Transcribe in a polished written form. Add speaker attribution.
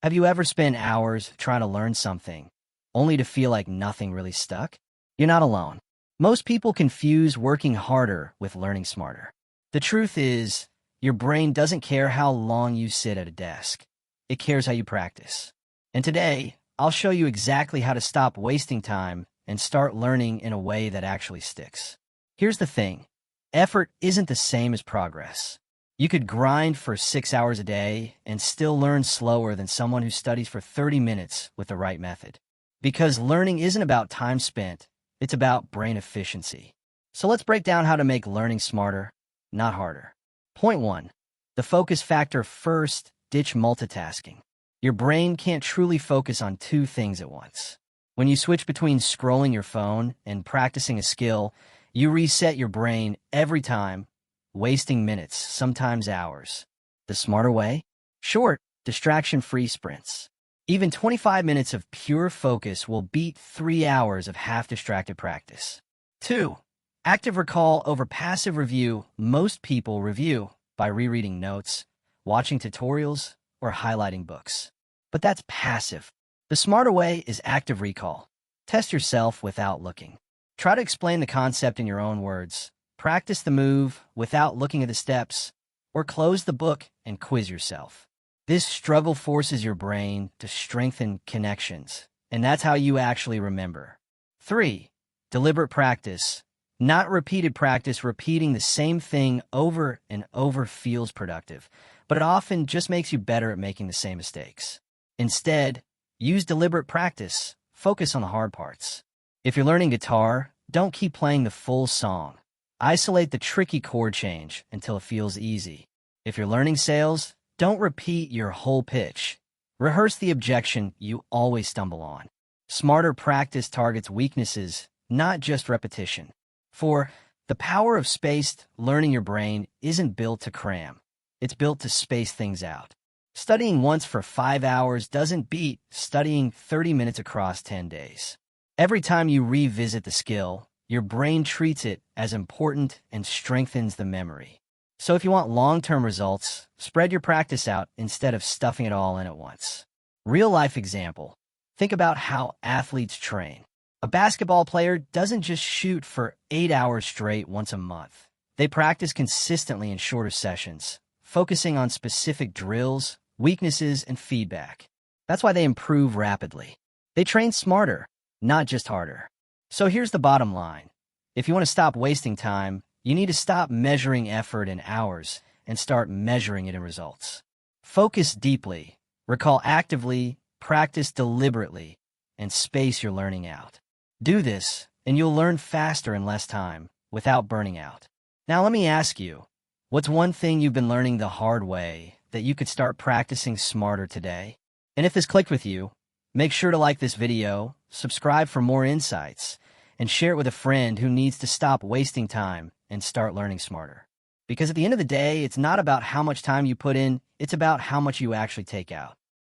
Speaker 1: Have you ever spent hours trying to learn something, only to feel like nothing really stuck? You're not alone. Most people confuse working harder with learning smarter. The truth is, your brain doesn't care how long you sit at a desk. It cares how you practice. And today, I'll show you exactly how to stop wasting time and start learning in a way that actually sticks. Here's the thing. Effort isn't the same as progress. You could grind for 6 hours a day and still learn slower than someone who studies for 30 minutes with the right method. Because learning isn't about time spent, it's about brain efficiency. So let's break down how to make learning smarter, not harder. Point 1. The focus factor first, ditch multitasking. Your brain can't truly focus on two things at once. When you switch between scrolling your phone and practicing a skill, you reset your brain every time, wasting minutes, sometimes hours. The smarter way? Short, distraction-free sprints. Even 25 minutes of pure focus will beat 3 hours of half-distracted practice. 2. Active recall over passive review. Most people review by rereading notes, watching tutorials, or highlighting books. But that's passive. The smarter way is active recall. Test yourself without looking. Try to explain the concept in your own words. Practice the move without looking at the steps, or close the book and quiz yourself. This struggle forces your brain to strengthen connections, and that's how you actually remember. 3. Deliberate practice. Not repeated practice. Repeating the same thing over and over feels productive, but it often just makes you better at making the same mistakes. Instead, use deliberate practice. Focus on the hard parts. If you're learning guitar, don't keep playing the full song. Isolate the tricky chord change until it feels easy. If you're learning sales, don't repeat your whole pitch. Rehearse the objection you always stumble on. Smarter practice targets weaknesses, not just repetition. 4. The power of spaced learning. Your brain isn't built to cram. It's built to space things out. Studying once for 5 hours doesn't beat studying 30 minutes across 10 days. Every time you revisit the skill, your brain treats it as important and strengthens the memory. So if you want long-term results, spread your practice out instead of stuffing it all in at once. Real-life example. Think about how athletes train. A basketball player doesn't just shoot for 8 hours straight once a month. They practice consistently in shorter sessions, focusing on specific drills, weaknesses, and feedback. That's why they improve rapidly. They train smarter, not just harder. So here's the bottom line. If you want to stop wasting time, you need to stop measuring effort in hours and start measuring it in results. Focus deeply, recall actively, practice deliberately, and space your learning out. Do this, and you'll learn faster in less time, without burning out. Now let me ask you, what's one thing you've been learning the hard way that you could start practicing smarter today? And if this clicked with you, make sure to like this video, subscribe for more insights, and share it with a friend who needs to stop wasting time and start learning smarter. Because at the end of the day, it's not about how much time you put in, it's about how much you actually take out.